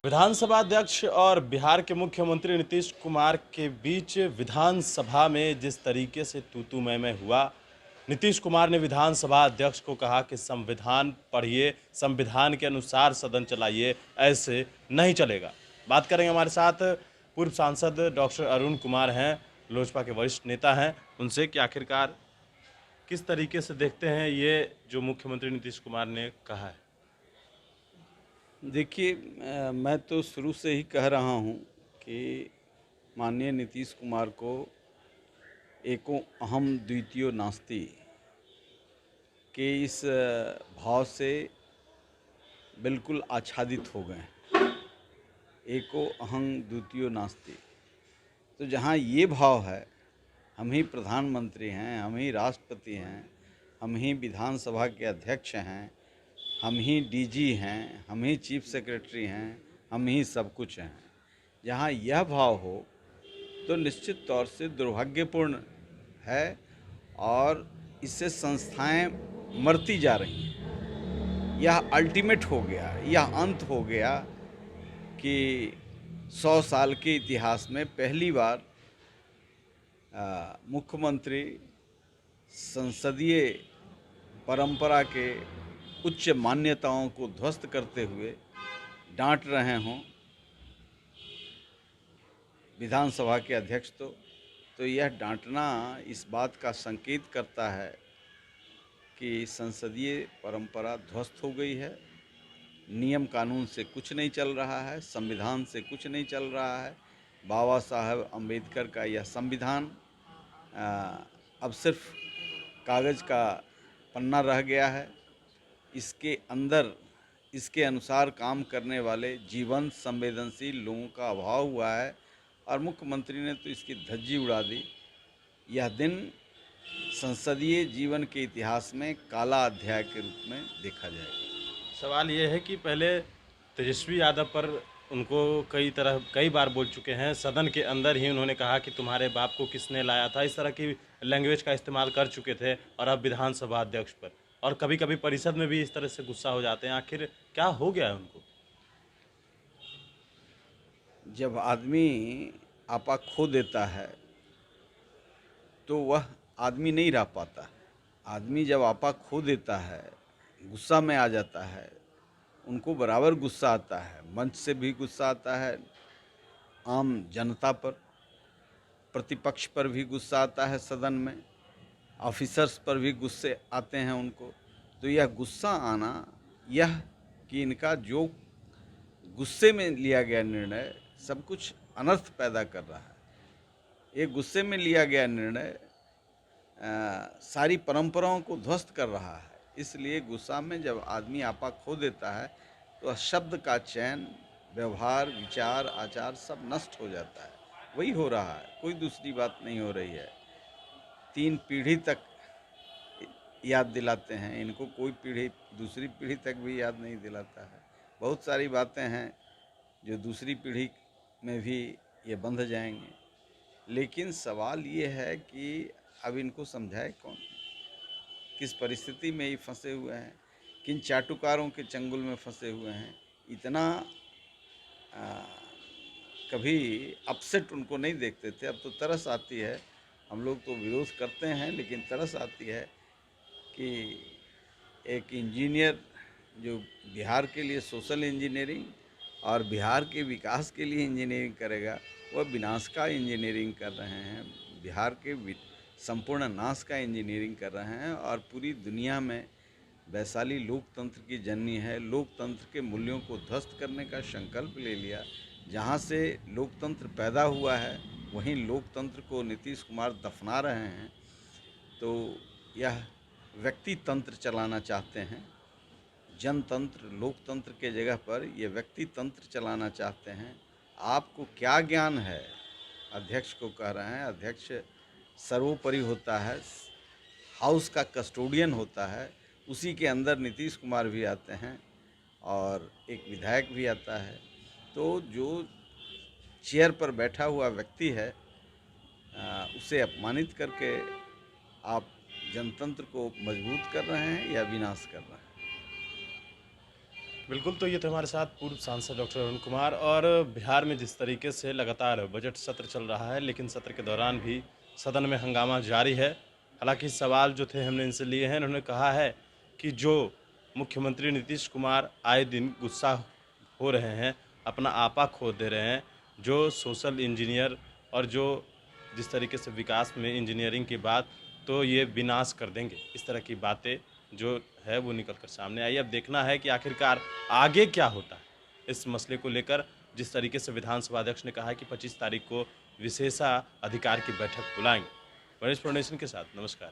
विधानसभा अध्यक्ष और बिहार के मुख्यमंत्री नीतीश कुमार के बीच विधानसभा में जिस तरीके से तू-तू मैं हुआ, नीतीश कुमार ने विधानसभा अध्यक्ष को कहा कि संविधान पढ़िए, संविधान के अनुसार सदन चलाइए, ऐसे नहीं चलेगा। बात करेंगे, हमारे साथ पूर्व सांसद डॉक्टर अरुण कुमार हैं, लोजपा के वरिष्ठ नेता हैं, उनसे कि आखिरकार किस तरीके से देखते हैं ये जो मुख्यमंत्री नीतीश कुमार ने कहा है। देखिए, मैं तो शुरू से ही कह रहा हूँ कि माननीय नीतीश कुमार को एको अहम द्वितीयो नास्ति के इस भाव से बिल्कुल आच्छादित हो गए। एको अहम द्वितीयो नास्ति, तो जहाँ ये भाव है, हम ही प्रधानमंत्री हैं, हम ही राष्ट्रपति हैं, हम ही विधानसभा के अध्यक्ष हैं, हम ही डीजी हैं, हम ही चीफ सेक्रेटरी हैं, हम ही सब कुछ हैं। जहाँ यह भाव हो तो निश्चित तौर से दुर्भाग्यपूर्ण है और इससे संस्थाएं मरती जा रही हैं। यह अल्टीमेट हो गया, यह अंत हो गया कि 100 साल के इतिहास में पहली बार मुख्यमंत्री संसदीय परंपरा के उच्च मान्यताओं को ध्वस्त करते हुए डांट रहे हों विधानसभा के अध्यक्ष। तो यह डांटना इस बात का संकेत करता है कि संसदीय परंपरा ध्वस्त हो गई है, नियम कानून से कुछ नहीं चल रहा है, संविधान से कुछ नहीं चल रहा है। बाबा साहब अम्बेडकर का यह संविधान अब सिर्फ कागज़ का पन्ना रह गया है। इसके अंदर इसके अनुसार काम करने वाले जीवंत संवेदनशील लोगों का अभाव हुआ है और मुख्यमंत्री ने तो इसकी धज्जी उड़ा दी। यह दिन संसदीय जीवन के इतिहास में काला अध्याय के रूप में देखा जाएगा। सवाल ये है कि पहले तेजस्वी यादव पर उनको कई बार बोल चुके हैं, सदन के अंदर ही उन्होंने कहा कि तुम्हारे बाप को किसने लाया था, इस तरह की लैंग्वेज का इस्तेमाल कर चुके थे। और अब विधानसभा अध्यक्ष पर और कभी कभी परिषद में भी इस तरह से गुस्सा हो जाते हैं। आखिर क्या हो गया है उनको? जब आदमी आपा खो देता है तो वह आदमी नहीं रह पाता। आदमी जब आपा खो देता है, गुस्सा में आ जाता है, उनको बराबर गुस्सा आता है, मंच से भी गुस्सा आता है, आम जनता पर, प्रतिपक्ष पर भी गुस्सा आता है, सदन में ऑफिसर्स पर भी गुस्से आते हैं उनको। तो यह गुस्सा आना, यह कि इनका जो गुस्से में लिया गया निर्णय सब कुछ अनर्थ पैदा कर रहा है। एक गुस्से में लिया गया निर्णय सारी परंपराओं को ध्वस्त कर रहा है। इसलिए गुस्सा में जब आदमी आपा खो देता है तो शब्द का चयन, व्यवहार, विचार, आचार सब नष्ट हो जाता है। वही हो रहा है, कोई दूसरी बात नहीं हो रही है। 3 पीढ़ी तक याद दिलाते हैं इनको, कोई पीढ़ी दूसरी पीढ़ी तक भी याद नहीं दिलाता है। बहुत सारी बातें हैं जो दूसरी पीढ़ी में भी ये बंध जाएंगे। लेकिन सवाल ये है कि अब इनको समझाए कौन, किस परिस्थिति में ये फंसे हुए हैं, किन चाटुकारों के चंगुल में फंसे हुए हैं। इतना कभी अपसेट उनको नहीं देखते थे, अब तो तरस आती है। हम लोग तो विरोध करते हैं लेकिन तरस आती है कि एक इंजीनियर जो बिहार के लिए सोशल इंजीनियरिंग और बिहार के विकास के लिए इंजीनियरिंग करेगा, वह विनाश का इंजीनियरिंग कर रहे हैं, बिहार के संपूर्ण नाश का इंजीनियरिंग कर रहे हैं। और पूरी दुनिया में वैशाली लोकतंत्र की जननी है, लोकतंत्र के मूल्यों को ध्वस्त करने का संकल्प ले लिया। जहाँ से लोकतंत्र पैदा हुआ है वहीं लोकतंत्र को नीतीश कुमार दफना रहे हैं। तो यह व्यक्ति तंत्र चलाना चाहते हैं, जनतंत्र लोकतंत्र के जगह पर ये व्यक्ति तंत्र चलाना चाहते हैं। आपको क्या ज्ञान है, अध्यक्ष को कह रहे हैं। अध्यक्ष सर्वोपरि होता है, हाउस का कस्टोडियन होता है, उसी के अंदर नीतीश कुमार भी आते हैं और एक विधायक भी आता है। तो जो चेयर पर बैठा हुआ व्यक्ति है उसे अपमानित करके आप जनतंत्र को मजबूत कर रहे हैं या विनाश कर रहे हैं? बिल्कुल, तो ये थे हमारे साथ पूर्व सांसद डॉक्टर अरुण कुमार। और बिहार में जिस तरीके से लगातार बजट सत्र चल रहा है, लेकिन सत्र के दौरान भी सदन में हंगामा जारी है। हालांकि सवाल जो थे हमने इनसे लिए हैं, उन्होंने कहा है कि जो मुख्यमंत्री नीतीश कुमार आए दिन गुस्सा हो रहे हैं, अपना आपा खो दे रहे हैं, जो सोशल इंजीनियर और जो जिस तरीके से विकास में इंजीनियरिंग की बात, तो ये विनाश कर देंगे। इस तरह की बातें जो है वो निकल कर सामने आई। अब देखना है कि आखिरकार आगे क्या होता है इस मसले को लेकर। जिस तरीके से विधानसभा अध्यक्ष ने कहा है कि 25 तारीख को विशेषाधिकार की बैठक बुलाएंगे। गणेश फाउंडेशन के साथ नमस्कार।